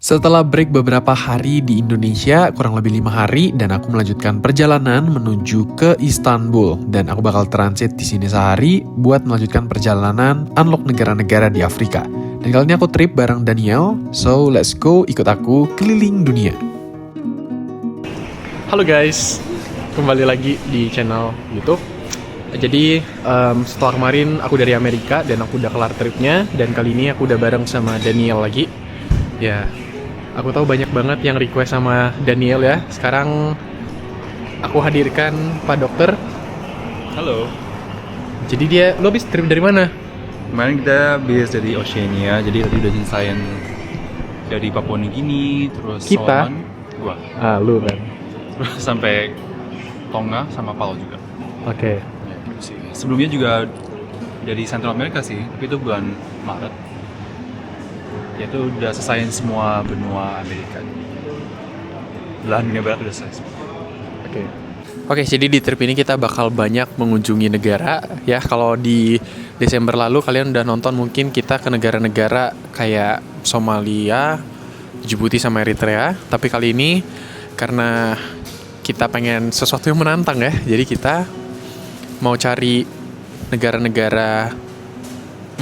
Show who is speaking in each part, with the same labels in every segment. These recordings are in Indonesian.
Speaker 1: Setelah break beberapa hari di Indonesia, kurang lebih 5 hari, dan aku melanjutkan perjalanan menuju ke Istanbul. Dan aku bakal transit di sini sehari buat melanjutkan perjalanan unlock negara-negara di Afrika. Dan kali ini aku trip bareng Daniel, so let's go ikut aku keliling dunia. Halo guys, kembali lagi di channel YouTube. Jadi setelah kemarin aku dari Amerika dan aku udah kelar tripnya, dan kali ini aku udah bareng sama Daniel lagi. Ya, aku tahu banyak banget yang request sama Daniel ya. Sekarang aku hadirkan Pak Dokter.
Speaker 2: Halo.
Speaker 1: Jadi lo habis trip dari mana?
Speaker 2: Kemarin kita habis dari Oceania, jadi tadi udah selesaiin dari Papua Nugini, terus
Speaker 1: Kita?
Speaker 2: Solomon, gua,
Speaker 1: Lu kan.
Speaker 2: terus sampai Tonga sama Palau juga.
Speaker 1: Oke.
Speaker 2: Ya, gitu sih. Sebelumnya juga dari Central America sih, tapi itu bulan Maret. Ya itu udah selesaiin semua benua Amerika. Belahan dunia barat udah selesai.
Speaker 1: Oke, jadi di trip ini kita bakal banyak mengunjungi negara ya. Kalau di Desember lalu kalian udah nonton, mungkin kita ke negara-negara kayak Somalia, Djibouti sama Eritrea. Tapi kali ini karena kita pengen sesuatu yang menantang ya, jadi kita mau cari negara-negara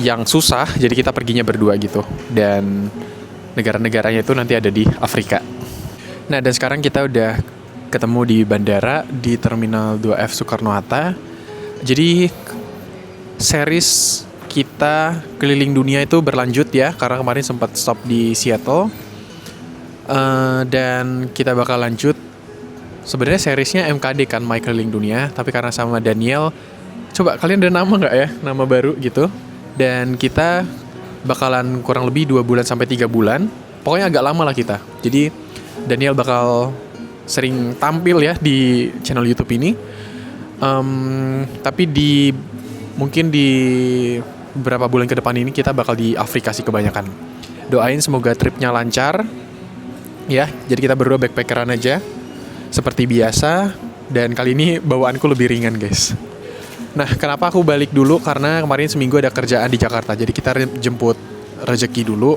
Speaker 1: yang susah, jadi kita perginya berdua gitu. Dan negara-negaranya itu nanti ada di Afrika. Nah, dan sekarang kita udah ketemu di bandara di Terminal 2F Soekarno-Hatta. Jadi series kita keliling dunia itu berlanjut ya, karena kemarin sempat stop di Seattle. Dan kita bakal lanjut. Sebenarnya seriesnya MKD kan, My Keliling Dunia, tapi karena sama Daniel, coba kalian ada nama nggak ya, nama baru gitu. Dan kita bakalan kurang lebih 2 bulan sampai 3 bulan. Pokoknya agak lama lah kita. Jadi Daniel bakal sering tampil ya di channel YouTube ini. Tapi mungkin di beberapa bulan ke depan ini kita bakal di Afrika sih kebanyakan. Doain semoga tripnya lancar. Ya, jadi kita berdua backpackeran aja seperti biasa. Dan kali ini bawaanku lebih ringan guys. Nah, kenapa aku balik dulu? Karena kemarin seminggu ada kerjaan di Jakarta. Jadi kita jemput rezeki dulu.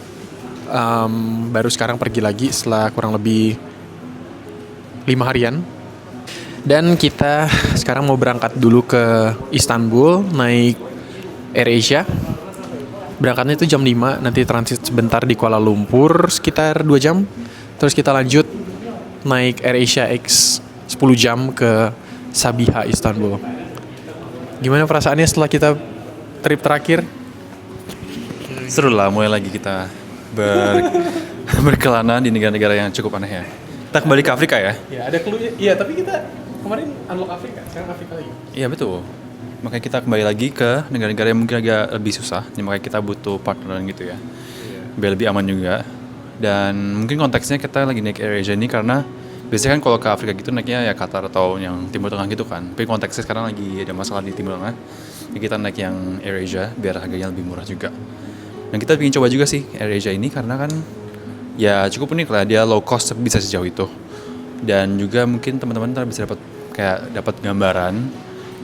Speaker 1: Baru sekarang pergi lagi setelah kurang lebih 5 harian. Dan kita sekarang mau berangkat dulu ke Istanbul, naik AirAsia. Berangkatnya itu jam 5, nanti transit sebentar di Kuala Lumpur sekitar 2 jam. Terus kita lanjut naik AirAsia X 10 jam ke Sabiha, Istanbul. Gimana perasaannya setelah kita trip terakhir?
Speaker 2: Seru lah, mulai lagi kita berkelana di negara-negara yang cukup aneh ya. Kita kembali ke Afrika ya?
Speaker 1: Ya, ada clue-nya. Iya, tapi kita kemarin unlock Afrika, sekarang Afrika lagi.
Speaker 2: Iya betul. Makanya kita kembali lagi ke negara-negara yang mungkin agak lebih susah. Makanya kita butuh partneran gitu ya. Biar lebih aman juga. Dan mungkin konteksnya kita lagi naik AirAsia ini karena biasanya kan kalau ke Afrika gitu naiknya ya Qatar atau yang Timur Tengah gitu kan. Tapi konteksnya sekarang lagi ada masalah di Timur Tengah. Jadi kita naik yang AirAsia biar harganya lebih murah juga. Dan kita ingin coba juga sih AirAsia ini karena kan ya cukup unik lah, dia low cost tapi bisa sejauh itu. Dan juga mungkin teman-teman ntar bisa dapat gambaran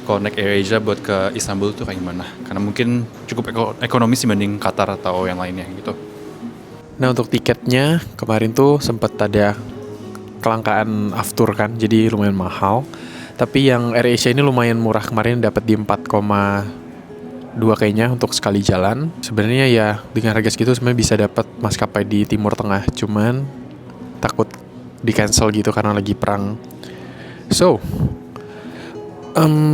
Speaker 2: kalau naik AirAsia buat ke Istanbul tuh kayak gimana. Karena mungkin cukup ekonomis dibanding Qatar atau yang lainnya gitu.
Speaker 1: Nah, untuk tiketnya kemarin tuh sempat ada kelangkaan aftur kan, jadi lumayan mahal. Tapi yang AirAsia ini lumayan murah, kemarin dapat di 4,2 kayaknya untuk sekali jalan. Sebenarnya ya dengan harga segitu sebenarnya bisa dapat maskapai di Timur Tengah, cuman takut di cancel gitu karena lagi perang. So,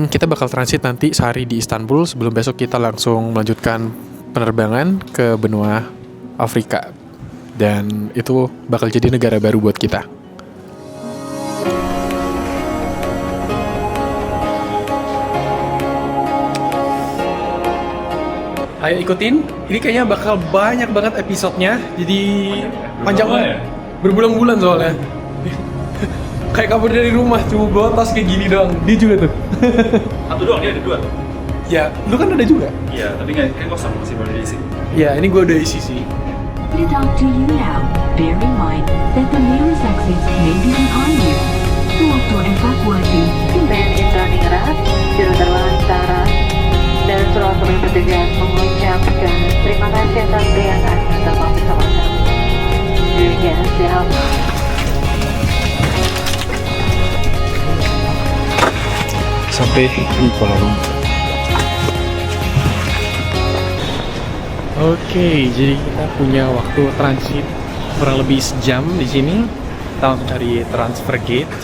Speaker 1: kita bakal transit nanti sehari di Istanbul sebelum besok kita langsung melanjutkan penerbangan ke benua Afrika. Dan itu bakal jadi negara baru buat kita. Ayo ikutin, ini kayaknya bakal banyak banget episodenya. Jadi panjang banget, berbulan-bulan soalnya. Kayak kabur dari rumah, cuma bawa tas kayak gini doang. Dia juga tuh.
Speaker 2: Satu doang, dia ada 2 tuh.
Speaker 1: Ya, lu kan ada juga.
Speaker 2: Iya, tapi kan kosong masih baru diisi.
Speaker 1: Ya, ini gue udah isi sih.
Speaker 3: It out to you now. Bear in mind that the nearest exit may be behind you. Waktu evakuasi.
Speaker 4: BNI Indramayu, jurusan Utara, dan seluruh petugas mengucapkan terima kasih atas keyakinan telah bersama kami. Demikian beristirahat.
Speaker 1: Sampai di Kuala Lumpur. Oke, jadi kita punya waktu transit kurang lebih sejam di sini. Kita langsung cari transfer gate.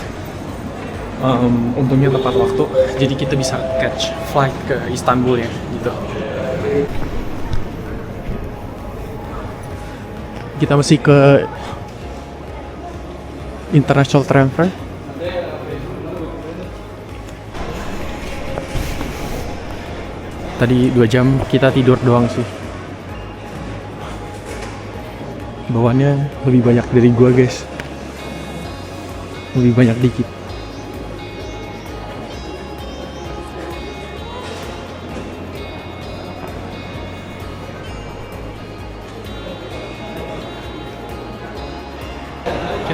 Speaker 1: Untungnya tepat waktu, jadi kita bisa catch flight ke Istanbul ya, gitu. Kita masih ke international transfer. Tadi 2 jam kita tidur doang sih. Bawaannya lebih banyak dari gua guys. Lebih banyak dikit.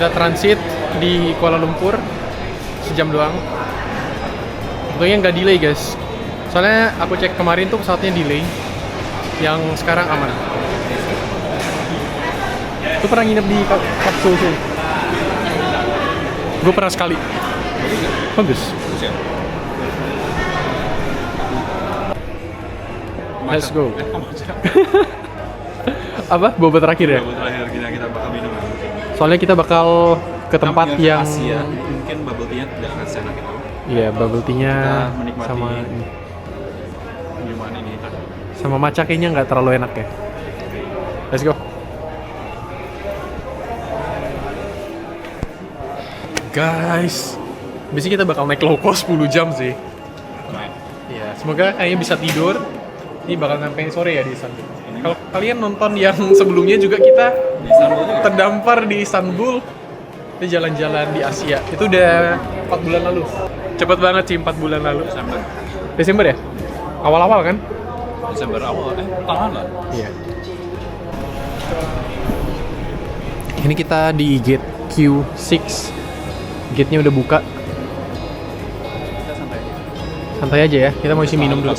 Speaker 1: Kita transit di Kuala Lumpur sejam doang. Untungnya nggak delay guys. Soalnya aku cek kemarin tuh pesawatnya delay. Yang sekarang aman. Lu pernah nginep di kapsul sih? Gue pernah sekali. Bagus. Let's go. Apa? Boba terakhir ya?
Speaker 2: Terakhir kita bakal minum.
Speaker 1: Soalnya kita bakal ke tempat yang
Speaker 2: Asia, mungkin bubble tea-nya tidak akan seenak itu.
Speaker 1: Iya, bubble tea-nya
Speaker 2: Kita menikmati
Speaker 1: sama
Speaker 2: minuman ini.
Speaker 1: sama matcha kayaknya nggak terlalu enak ya. Let's go. Guys, biasanya kita bakal naik low cost 10 jam sih. Iya, semoga kayaknya bisa tidur. Ini bakal sampai sore ya di Istanbul. Kalau kalian nonton yang sebelumnya juga kita terdampar di Istanbul. Kita jalan-jalan di Asia. Itu udah 4 bulan lalu. Cepet banget sih 4 bulan lalu. Desember ya? Awal-awal kan?
Speaker 2: Desember awal, pertengahan lah.
Speaker 1: Iya. Ini kita di gate Q6. Gate-nya udah buka.
Speaker 2: Kita santai aja.
Speaker 1: Santai aja ya. Kita mau isi minum dulu.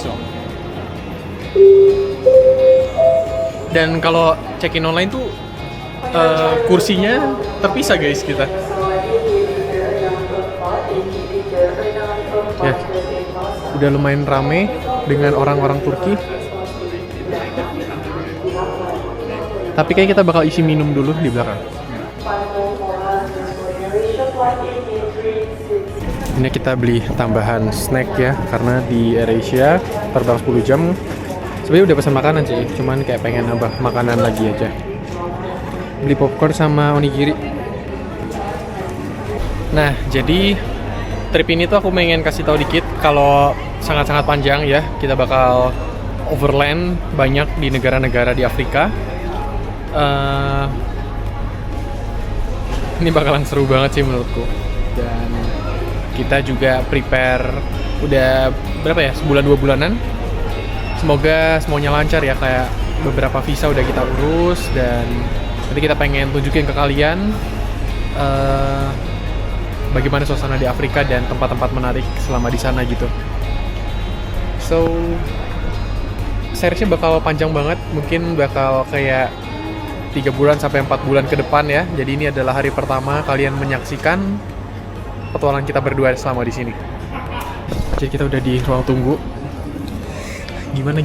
Speaker 1: Dan kalau check-in online tuh kursinya terpisah guys kita. Ya. Udah lumayan rame dengan orang-orang Turki. Tapi kayak kita bakal isi minum dulu di belakang. Ini kita beli tambahan snack ya, karena di AirAsia terbang 10 jam. Sebenarnya udah pesan makanan sih, cuman kayak pengen nambah makanan lagi aja. Beli popcorn sama onigiri. Nah, jadi trip ini tuh aku pengen kasih tahu dikit kalau sangat-sangat panjang ya. Kita bakal overland banyak di negara-negara di Afrika. Ini bakalan seru banget sih menurutku. Dan kita juga prepare udah berapa ya, sebulan 2 bulanan. Semoga semuanya lancar ya, kayak beberapa visa udah kita urus dan nanti kita pengen tunjukin ke kalian bagaimana suasana di Afrika dan tempat-tempat menarik selama di sana gitu. So seriesnya bakal panjang banget, mungkin bakal kayak 3 bulan sampai 4 bulan ke depan ya. Jadi ini adalah hari pertama kalian menyaksikan petualangan kita berdua selama di sini. Jadi kita udah di ruang tunggu. Gimana?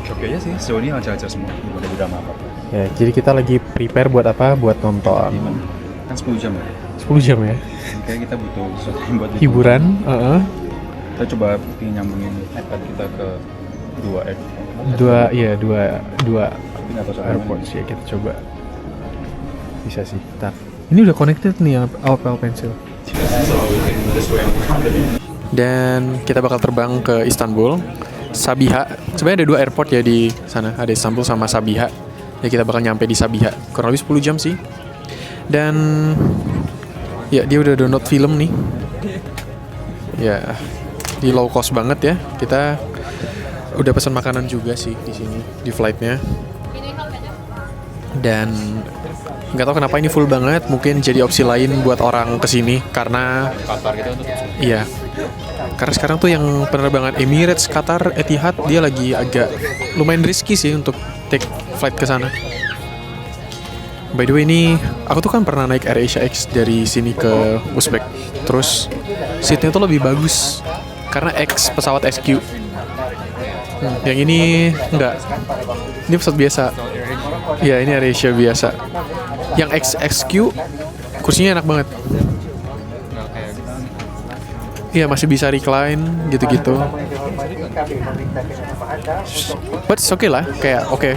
Speaker 2: Oke aja sih, sejauh ini lancar-lancar semua. Udah drama apa?
Speaker 1: Ya, jadi kita lagi prepare buat apa? Buat nonton.
Speaker 2: Kan 10 jam ya.
Speaker 1: 10 jam ya.
Speaker 2: Kayak kita butuh sesuatu yang buat
Speaker 1: Hiburan,
Speaker 2: Kita coba nyambungin iPad kita ke dua
Speaker 1: dua airport sih ya, kita coba. Bisa sih. Ntar. Ini udah connected nih yang Apple Pencil. Dan kita bakal terbang ke Istanbul, Sabiha. Sebenarnya ada 2 airport ya di sana, ada Istanbul sama Sabiha. Ya kita bakal nyampe di Sabiha kurang lebih 10 jam sih. Dan ya dia udah download film nih. Ya di low cost banget ya. Kita udah pesan makanan juga sih di sini di flightnya. Dan nggak tahu kenapa ini full banget. Mungkin jadi opsi lain buat orang kesini karena
Speaker 2: Qatar gitu untuk
Speaker 1: iya. Karena sekarang tuh yang penerbangan Emirates, Qatar, Etihad dia lagi agak lumayan risky sih untuk take flight ke sana. By the way ini aku tuh kan pernah naik AirAsia X dari sini ke Uzbek. Terus seatnya tuh lebih bagus karena X pesawat SQ. Yang ini enggak. Ini pesawat biasa. Iya ini AirAsia biasa. Yang XQ kursinya enak banget. Iya masih bisa recline gitu-gitu. But it's okay lah, kayak oke.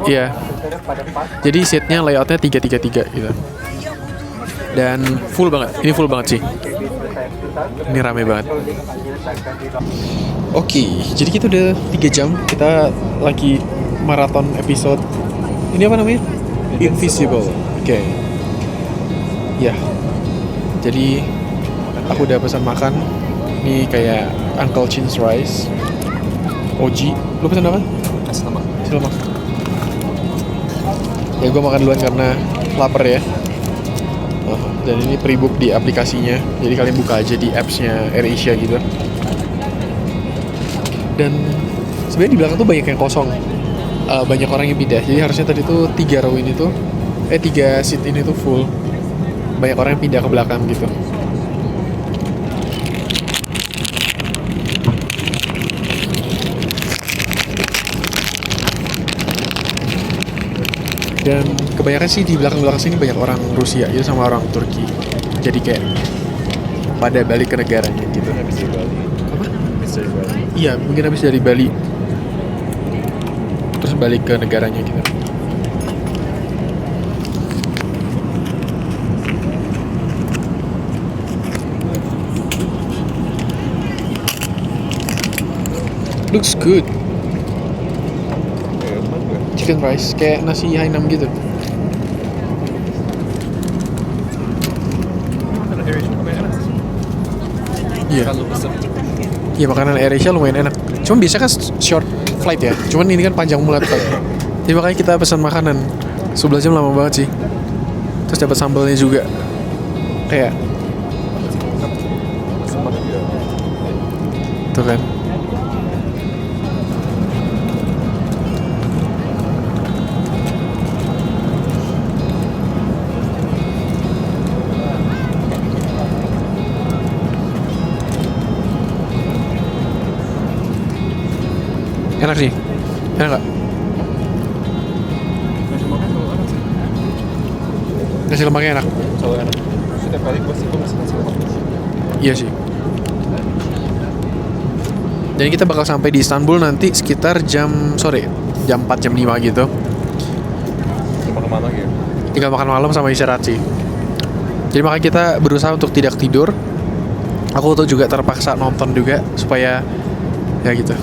Speaker 1: Iya. Jadi seatnya layoutnya 333 gitu. Dan full banget. Ini full banget sih. Ini rame banget. Oke, jadi kita udah 3 jam. Kita lagi maraton episode. Ini apa namanya? Invisible. Oke. Ya. Jadi aku udah pesan makan. Ini kayak Uncle Chin's rice. Oji. Lu pesan apa? Nasi lemak. Ya gue makan duluan karena lapar ya. Dan ini pre-book di aplikasinya. Jadi kalian buka aja di apps-nya AirAsia gitu. Dan sebenarnya di belakang tuh banyak yang kosong. Banyak orang yang pindah. Jadi harusnya tadi tuh 3 row ini tuh 3 seat ini tuh full. Banyak orang yang pindah ke belakang gitu. Dan kebanyakan sih di belakang-belakang sini banyak orang Rusia gitu sama orang Turki. Jadi kayak pada balik ke negaranya gitu. Apa? Iya, mungkin habis dari Bali. Terus balik ke negaranya gitu. Looks good. Chicken rice kayak nasi Hainam gitu. Iya. Iya makanan AirAsia lumayan enak. Cuma biasa kan short flight ya. Cuman ini kan panjang mulat flight. Jadi makanya kita pesan makanan 11 jam lama banget sih. Terus dapat sambalnya juga. Kayak tuh kan. Enak sih. Enak gak? Nasi lemaknya enak.
Speaker 2: Selalu enak. Setiap kali pasti gue masih nasi lemak.
Speaker 1: Iya sih. Jadi kita bakal sampai di Istanbul nanti sekitar jam sore, jam 4, jam 5 gitu.
Speaker 2: Makan malam ya?
Speaker 1: Tinggal makan malam sama istirahat sih. Jadi makanya kita berusaha untuk tidak tidur. Aku tuh juga terpaksa nonton juga supaya ya gitu.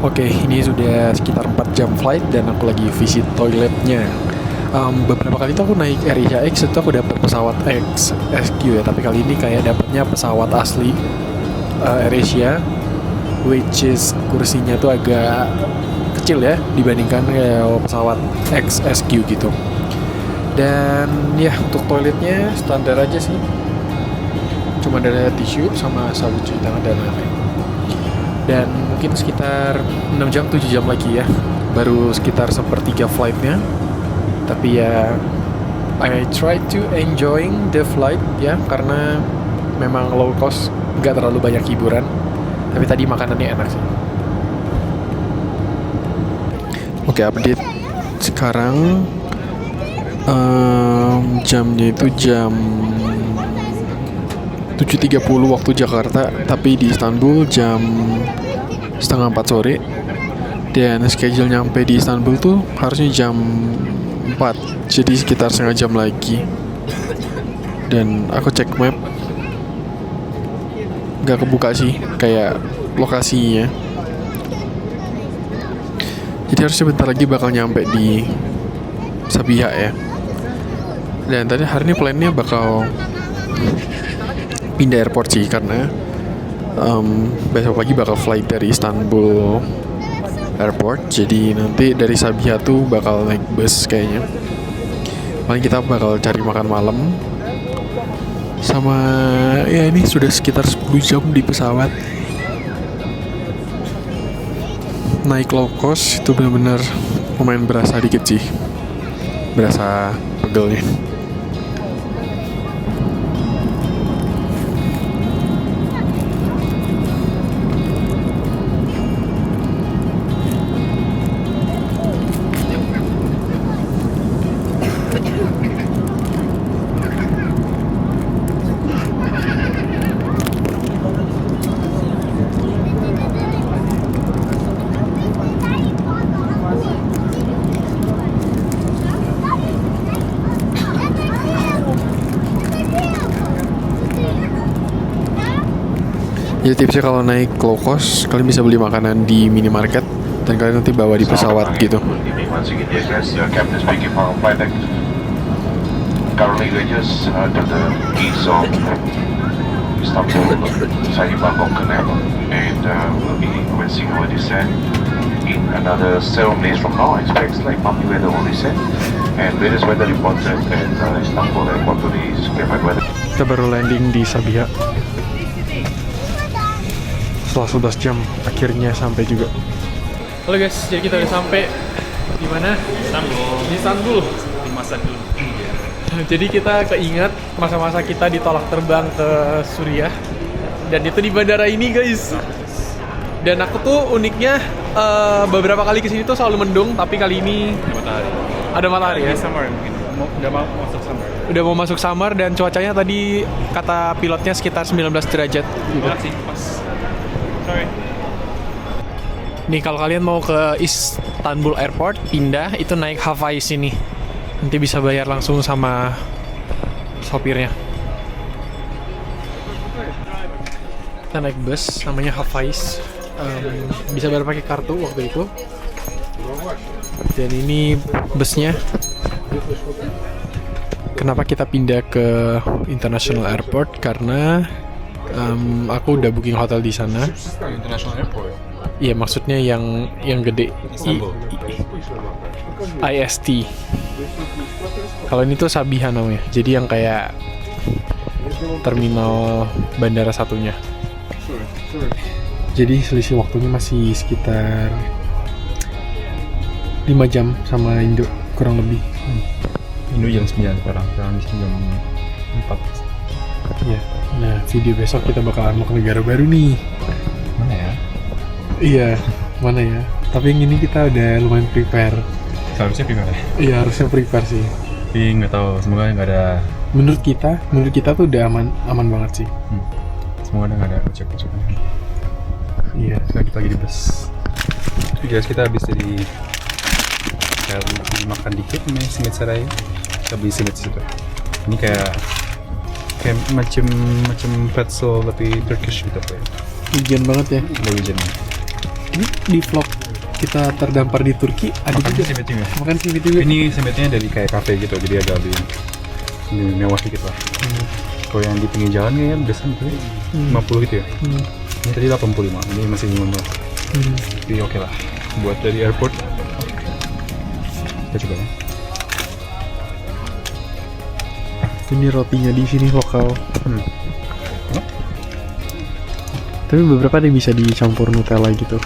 Speaker 1: Oke, ini sudah sekitar 4 jam flight dan aku lagi visit toiletnya. Beberapa kali tuh aku naik AirAsia X itu aku dapat pesawat SQ ya, tapi kali ini kayak dapatnya pesawat asli AirAsia, which is kursinya tuh agak kecil ya dibandingkan kayak pesawat XSQ gitu. Dan ya untuk toiletnya standar aja sih, cuma ada tisu sama sabun cuci tangan dan lain-lain. Dan mungkin sekitar 6 jam 7 jam lagi ya, baru sekitar sepertiga flightnya. Tapi ya I try to enjoying the flight ya, karena memang low cost, gak terlalu banyak hiburan. Tapi tadi makanannya enak sih. Oke, update sekarang. Jamnya itu jam 7.30 waktu Jakarta, tapi di Istanbul jam 3:30 sore. Dan schedule nyampe di Istanbul tuh harusnya jam 4, jadi sekitar setengah jam lagi. Dan aku cek map, gak kebuka sih kayak lokasinya. Jadi harusnya bentar lagi bakal nyampe di Sabiha ya. Dan tadi hari ini plannya bakal pindah airport sih, karena besok pagi bakal flight dari Istanbul Airport. Jadi nanti dari Sabiha tuh bakal naik bus kayaknya. Paling kita bakal cari makan malam. Sama ya ini sudah sekitar 10 jam di pesawat. Naik low cost itu benar-benar lumayan berasa dikit sih, berasa pegelnya. Jadi tipsnya kalau naik low cost, kalian bisa beli makanan di minimarket dan kalian nanti bawa di pesawat gitu.
Speaker 5: Good evening once again, dear guests. Your captain speaking from flight deck. Currently, we just to the east of Istanbul, Sahih Bangkok Canal, and we'll be commencing our descent in another 7 minutes from now. I expect like bumpy weather will descend, and latest weather reported at Istanbul airport today is clarified weather.
Speaker 1: Kita baru landing di Sabiha. Setelah 11 jam akhirnya sampai juga. Halo guys, jadi kita udah sampai di mana? Di Istanbul.
Speaker 2: Di masa dulu.
Speaker 1: Jadi kita keinget masa-masa kita ditolak terbang ke Suriah. Dan itu di bandara ini guys. Dan aku tuh uniknya beberapa kali kesini tuh selalu mendung, tapi kali ini ada matahari ya.
Speaker 2: Summer mungkin. Udah mau masuk summer.
Speaker 1: Udah mau masuk summer dan cuacanya tadi kata pilotnya sekitar 19 derajat gitu.
Speaker 2: Sih, pas. Sorry.
Speaker 1: Nih kalau kalian mau ke Istanbul Airport pindah itu naik Hafais ini. Nanti bisa bayar langsung sama sopirnya. Kita naik bus namanya Hafais. Bisa bayar pakai kartu waktu itu. Dan ini busnya. Kenapa kita pindah ke International Airport? Karena aku udah booking hotel di sana.
Speaker 2: International Airport.
Speaker 1: Iya maksudnya yang gede.
Speaker 2: Istanbul.
Speaker 1: IST. Kalau ini tuh Sabiha namanya. Jadi yang kayak terminal bandara satunya. Jadi selisih waktunya masih sekitar 5 jam sama Indo kurang lebih.
Speaker 2: Indo jam 9 sekarang di sini jam 4.
Speaker 1: Iya. Nah, video besok kita bakalan mau ke negara baru nih.
Speaker 2: Mana ya?
Speaker 1: Iya, mana ya? Tapi yang ini kita udah lumayan prepare.
Speaker 2: Seharusnya gimana?
Speaker 1: Iya, harusnya prepare sih.
Speaker 2: Tapi nggak tahu, semoga nggak ada.
Speaker 1: Menurut kita tuh udah aman banget sih.
Speaker 2: Semoga nggak ada ucap-ucapan.
Speaker 1: Iya.
Speaker 2: Sekarang kita lagi di bus. Guys, kita habis dari makan dikit nih Simit Sarai. Kita beli simit situ. Ini kayak macam pretzel tapi Turkish gitu apa ya?
Speaker 1: Hujan banget ya.
Speaker 2: Ada hujannya.
Speaker 1: Ini di vlog kita terdampar di Turki ada
Speaker 2: Makan
Speaker 1: juga.
Speaker 2: simit juga.
Speaker 1: Makan simit juga.
Speaker 2: Ini simitnya dari kayak kafe gitu, jadi agak lebih mewah dikit lah. Kalau yang di pinggir jalan kayaknya biasanya 50 gitu ya. Ini tadi 85, ini masih murah. Jadi oke lah. Buat dari airport, kita coba ya.
Speaker 1: Ini rotinya di sini lokal. Tapi beberapa ada yang bisa dicampur Nutella gitu.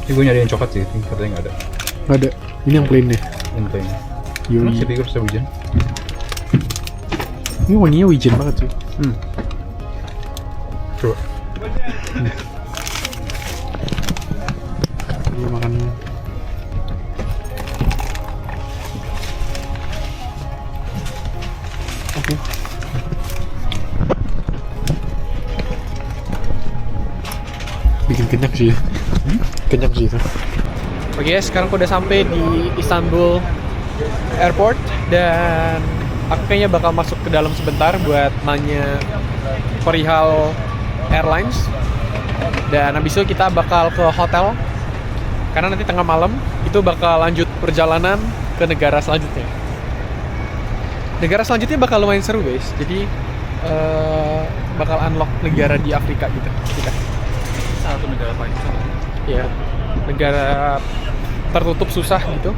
Speaker 2: Ini gue nyari yang coklat sih, katanya nggak ada.
Speaker 1: Nggak ada. Ini yang plain deh.
Speaker 2: Yang plain.
Speaker 1: Yoi.
Speaker 2: Saya pikir bisa hujan.
Speaker 1: Ini wanginya wijen banget sih.
Speaker 2: Coba.
Speaker 1: Ini makan. Oke. Bikin kenyang sih. Kenyang sih itu. Oke, sekarang aku udah sampai di Istanbul Airport dan aku kayaknya bakal masuk ke dalam sebentar buat nanya perihal airlines. Dan habis itu kita bakal ke hotel karena nanti tengah malam itu bakal lanjut perjalanan ke negara selanjutnya. Negara selanjutnya bakal lumayan seru guys. Jadi bakal unlock negara di Afrika gitu.
Speaker 2: Satu negara paling
Speaker 1: Ya, negara tertutup susah gitu.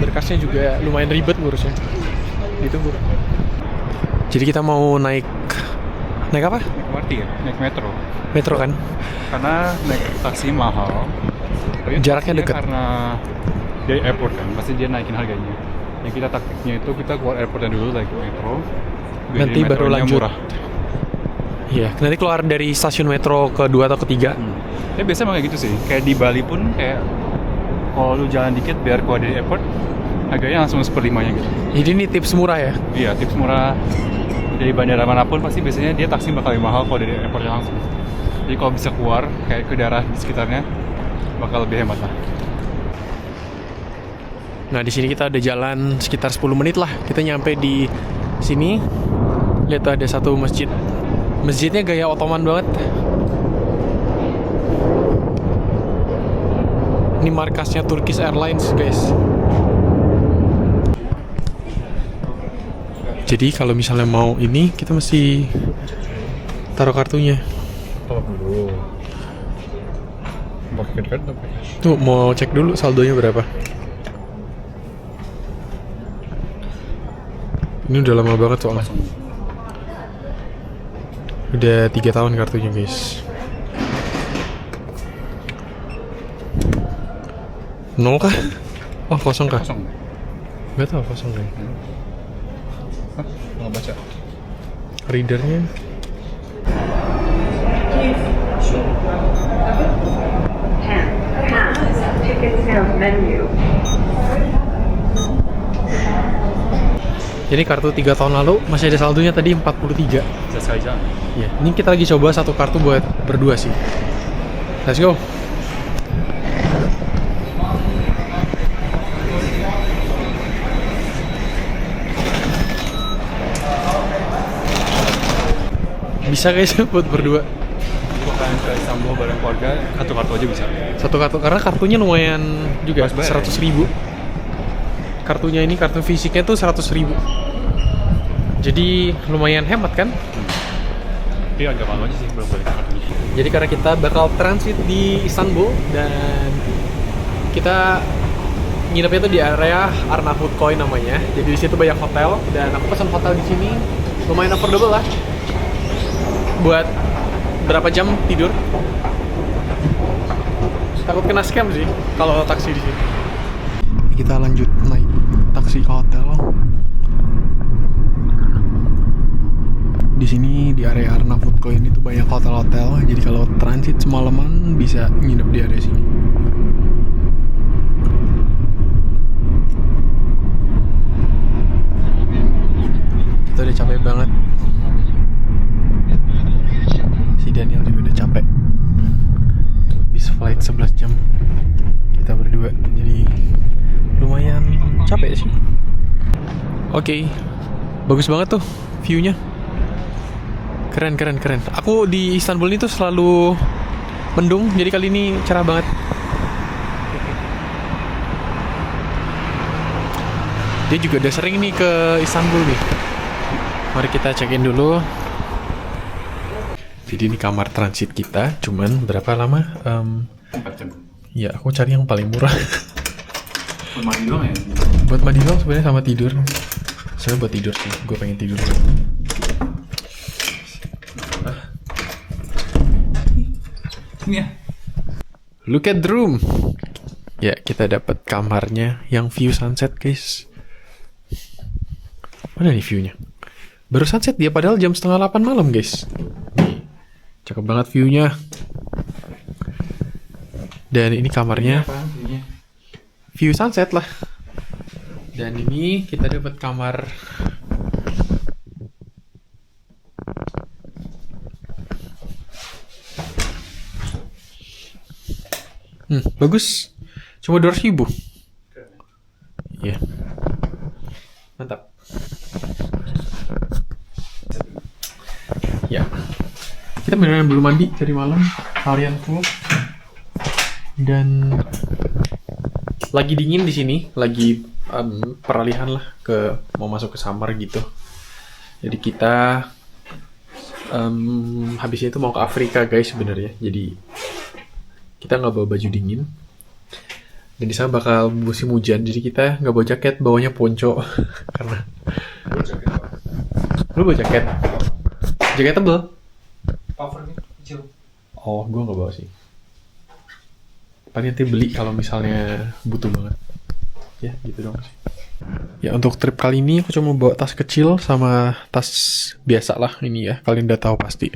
Speaker 1: Berkasnya juga lumayan ribet ngurusnya. Gitu, Bu. Jadi kita mau naik apa?
Speaker 2: Naik MRT ya? Naik metro.
Speaker 1: Metro kan?
Speaker 2: Karena naik taksi mahal.
Speaker 1: Jaraknya
Speaker 2: pastinya
Speaker 1: deket.
Speaker 2: Karena dari airport kan, pasti dia naikin harganya. Yang kita taktiknya itu kita keluar airportnya dulu naik metro. biar
Speaker 1: Nanti
Speaker 2: di
Speaker 1: baru
Speaker 2: metronya
Speaker 1: lanjut.
Speaker 2: Murah.
Speaker 1: Iya, nanti keluar dari stasiun metro kedua atau ketiga.
Speaker 2: Ya biasanya emang kayak gitu sih. Kayak di Bali pun kayak kalau lu jalan dikit biar keluar dari airport harganya langsung 1/5 gitu.
Speaker 1: Jadi ini tips murah ya.
Speaker 2: Iya, tips murah dari bandara manapun pasti biasanya dia taksi bakal lebih mahal kalau dari airportnya langsung. Jadi kalau bisa keluar kayak ke daerah di sekitarnya bakal lebih hemat lah.
Speaker 1: Nah, di sini kita udah jalan sekitar 10 menit lah. Kita nyampe di sini. Lihat tuh ada satu masjid. Masjidnya gaya Ottoman banget. Ini markasnya Turkish Airlines, guys. Jadi kalau misalnya mau ini, kita mesti taruh kartunya.
Speaker 2: Tolak dulu. Pakai card apa?
Speaker 1: Tuh, mau cek dulu saldonya berapa. Ini udah lama banget soalnya. Udah 3 tahun kartunya, guys. 0 kah? Oh, kosong kah?
Speaker 2: Kosong.
Speaker 1: Gak tau, kosong deh.
Speaker 2: Hah? Nggak baca.
Speaker 1: Readernya
Speaker 4: Ticket sales menu.
Speaker 1: Jadi kartu 3 tahun lalu masih ada saldonya tadi 43.
Speaker 2: Bisa sekali jalan.
Speaker 1: Ya, ini kita lagi coba satu kartu buat berdua sih. Let's go. Bisa guys buat berdua.
Speaker 2: Kalau kalian ke Istanbul bareng keluarga, satu kartu aja bisa.
Speaker 1: Satu kartu karena kartunya lumayan juga,
Speaker 2: Pas bayar.
Speaker 1: 100.000. Kartunya ini kartu fisiknya tuh 100.000. Jadi lumayan hemat kan?
Speaker 2: Tapi agak malu aja sih belum balik kartunya.
Speaker 1: Jadi karena kita bakal transit di Istanbul dan kita nginepnya tuh di area Arnavutköy namanya. Jadi di situ banyak hotel dan aku pesan hotel di sini lumayan affordable lah. Buat berapa jam tidur? Takut kena scam sih kalau taksi di sini. Kita lanjut naik taksi ke hotel. Di sini di area Arnavutköy ini tuh banyak hotel-hotel. Jadi kalau transit semalaman bisa nginep di area sini. Kita udah capek banget. Si Daniel juga udah capek. Bis flight 11 jam. Kita berdua. Jadi lumayan capek sih. Oke. Bagus banget tuh view-nya. Keren. Aku di Istanbul ini tuh selalu mendung, jadi kali ini cerah banget. Dia juga udah sering nih ke Istanbul nih. Mari kita check-in dulu. Jadi ini kamar transit kita, cuman berapa lama?
Speaker 2: 4 jam.
Speaker 1: Ya aku cari yang paling murah.
Speaker 2: Buat mandi doang ya?
Speaker 1: Buat mandi doang sebenarnya sama tidur. Sebenarnya buat tidur sih, gue pengen tidur.
Speaker 2: Ini ya?
Speaker 1: Look at the room. Ya, kita dapat kamarnya yang view sunset, guys. Mana nih view-nya? Baru sunset dia padahal jam 7:30 malam, guys. Nih, cakep banget view-nya. Dan ini kamarnya view sunset lah. Dan ini kita dapat kamar bagus. Cuma 200.000. Iya. Mantap. Ya. Kita beneran belum mandi dari malam, harian full. Dan lagi dingin di sini, lagi peralihan lah ke mau masuk ke summer gitu. Jadi kita habis itu mau ke Afrika guys sebenarnya. Jadi kita nggak bawa baju dingin. Dan di sana bakal musim hujan, jadi kita nggak bawa jaket, bawanya ponco. Karena lu bawa jaket? Jaket tebel?
Speaker 2: Covernya kecil.
Speaker 1: Oh, gue nggak bawa sih. paling nanti beli kalau misalnya butuh banget. Ya gitu dong sih. Ya untuk trip kali ini aku cuma bawa tas kecil sama tas biasa lah ini ya, kalian udah tahu pasti.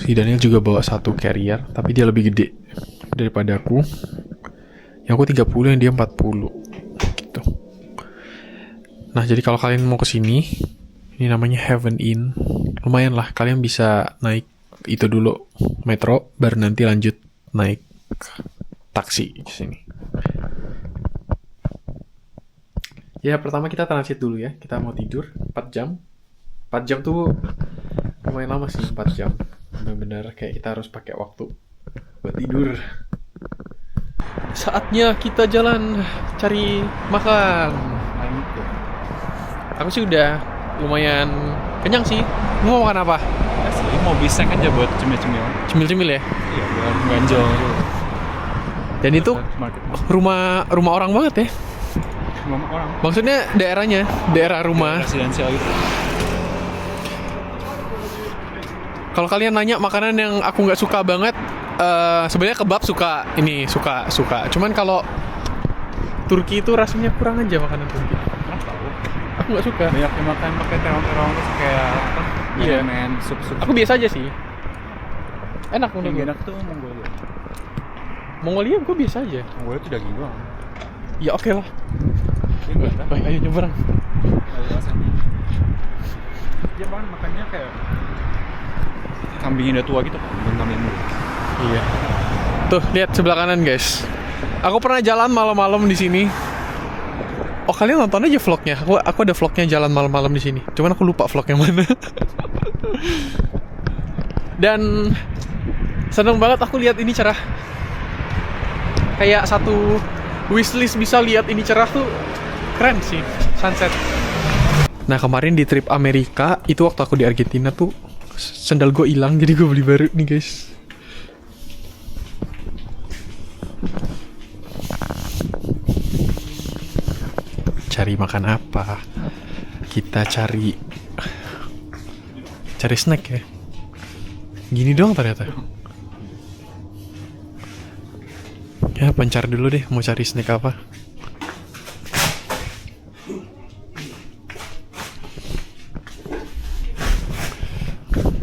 Speaker 1: Si Daniel juga bawa satu carrier, tapi dia lebih gede daripada aku. Yang aku 30, yang dia 40 gitu. Nah jadi kalau kalian mau kesini, ini namanya Heaven Inn. Lumayan lah, kalian bisa naik itu dulu metro, baru nanti lanjut naik taksi ke sini. Ya pertama kita transit dulu ya. Kita mau tidur 4 jam. 4 jam tuh lumayan lama sih, 4 jam. Benar-benar kayak kita harus pakai waktu buat tidur. Saatnya kita jalan cari makan. Aku sih udah lumayan kenyang sih. Lu mau makan apa?
Speaker 2: Asli mau bisa aja buat cemil-cemil.
Speaker 1: Cemil-cemil ya?
Speaker 2: Iya, buat ganjol.
Speaker 1: Dan itu rumah orang banget ya?
Speaker 2: Orang.
Speaker 1: Maksudnya daerahnya, daerah rumah.
Speaker 2: Residensial gitu.
Speaker 1: Kalau kalian nanya makanan yang aku nggak suka banget, sebenarnya kebab suka, ini suka. Cuman kalau Turki itu rasanya kurang aja makanan Turki. Aku nggak suka.
Speaker 2: Banyak yang makan pakai terong-terong terus kayak apa?
Speaker 1: Iya.
Speaker 2: Men, sup-sup.
Speaker 1: Aku biasa aja sih. Enak menurut
Speaker 2: Yang
Speaker 1: gue.
Speaker 2: enak tuh Mongolia.
Speaker 1: Mongolia gue biasa aja.
Speaker 2: Mongolia tuh daging doang.
Speaker 1: Ya oke lah.
Speaker 2: Iya enggak kan?
Speaker 1: Ayo nyebrang.
Speaker 2: Ada rasanya. Dia makannya kayak kambingnya udah tua gitu kan, kambing muda.
Speaker 1: Iya. Tuh lihat sebelah kanan guys. Aku pernah jalan malam-malam di sini. Oh kalian nonton aja vlognya. Aku ada vlognya jalan malam-malam di sini. Cuman aku lupa vlognya mana. Dan seneng banget aku lihat ini cerah. Kayak satu wishlist bisa lihat ini cerah tuh keren sih sunset. Nah kemarin di trip Amerika itu waktu aku di Argentina tuh sendal gue hilang jadi gue beli baru nih guys. Cari makan apa? Kita cari snack ya. Gini doang ternyata. Ya pencar dulu deh mau cari snack apa.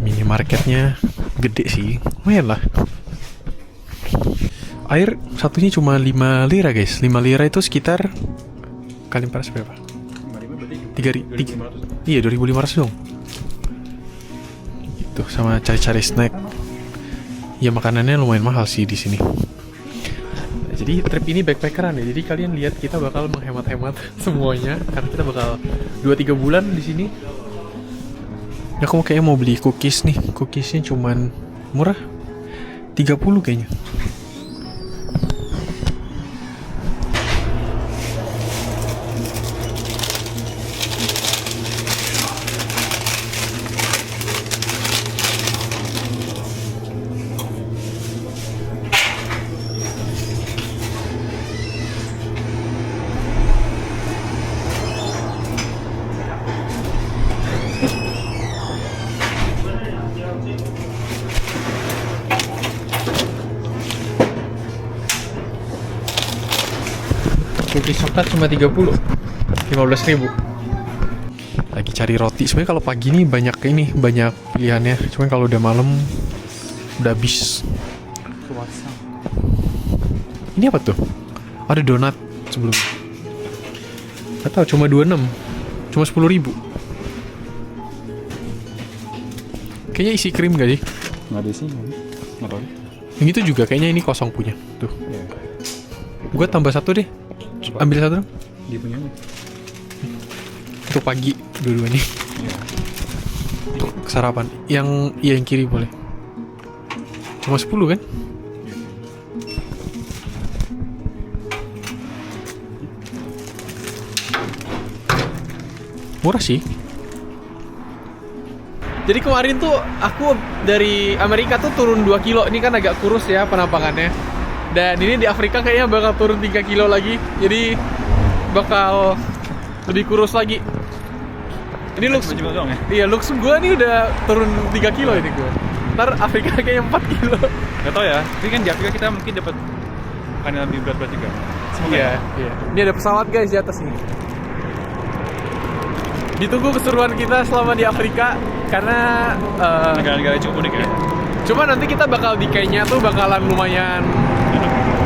Speaker 1: Minimarketnya gede sih, lumayan lah. Air satunya cuma 5 lira guys. 5 lira itu sekitar kali 400 berapa? 3.500. Iya 2.500 dong. Gitu sama cari-cari snack. Ya makanannya lumayan mahal sih di sini. Nah, jadi trip ini backpackeran ya. Jadi kalian lihat kita bakal menghemat-hemat semuanya karena kita bakal 2-3 bulan di sini. Aku kayaknya mau beli cookies nih. Cookiesnya cuman murah 30 kayaknya. Cookies coklat cuma 30, 15.000. Lagi cari roti. Sebenarnya kalau pagi nih banyak pilihannya. Cuman kalau udah malam udah habis. Ini apa tuh? Ada donat sebelum. Gak tau, cuma 26, cuma 10.000. Kayaknya isi krim gak sih?
Speaker 2: Nggak ada sih, nggak tahu.
Speaker 1: Yang itu juga kayaknya ini kosong punya. Tuh.
Speaker 2: Iya.
Speaker 1: Gue tambah satu deh. Ambil satu dong.
Speaker 2: Dia punya.
Speaker 1: Untuk pagi dua-duanya.
Speaker 2: Iya.
Speaker 1: Untuk sarapan. Yang kiri boleh. Cuma 10 kan? Murah sih. Jadi kemarin tuh aku dari Amerika tuh turun 2 kilo. Ini kan agak kurus ya penampakannya. Dan ini di Afrika kayaknya bakal turun 3 kilo lagi. Jadi bakal lebih kurus lagi. Ini looks
Speaker 2: Baju doang ya?
Speaker 1: Iya, looks gue nih udah turun 3 kilo ini gue. Ntar Afrika kayaknya 4 kilo.
Speaker 2: Gak tau ya, tapi kan di Afrika kita mungkin dapat makanan lebih berat-berat juga. Semoga
Speaker 1: Iya,
Speaker 2: ya.
Speaker 1: iya. Ini ada pesawat guys di atas ini. Ditunggu keseruan kita selama di Afrika karena
Speaker 2: Negara-negara cukup unik ya.
Speaker 1: cuma nanti kita bakal di Kenya tuh bakalan lumayan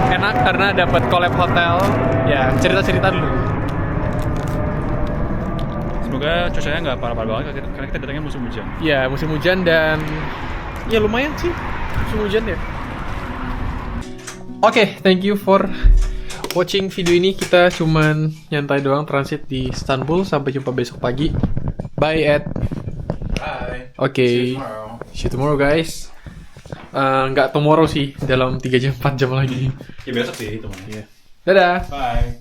Speaker 1: enak karena dapat collab hotel. Ya, cerita-cerita dulu.
Speaker 2: Semoga cuacanya nggak parah-parah banget karena kita datangnya musim hujan.
Speaker 1: Ya, musim hujan dan ya lumayan sih musim hujan ya. Oke, thank you for watching video ini. Kita cuman nyantai doang transit di Istanbul. Sampai jumpa besok pagi. Bye Ed.
Speaker 2: Bye.
Speaker 1: Oke. See you tomorrow guys. Nggak tomorrow sih, dalam 3 jam 4 jam lagi.
Speaker 2: Ya besok sih itu mah.
Speaker 1: Dadah.
Speaker 2: Bye.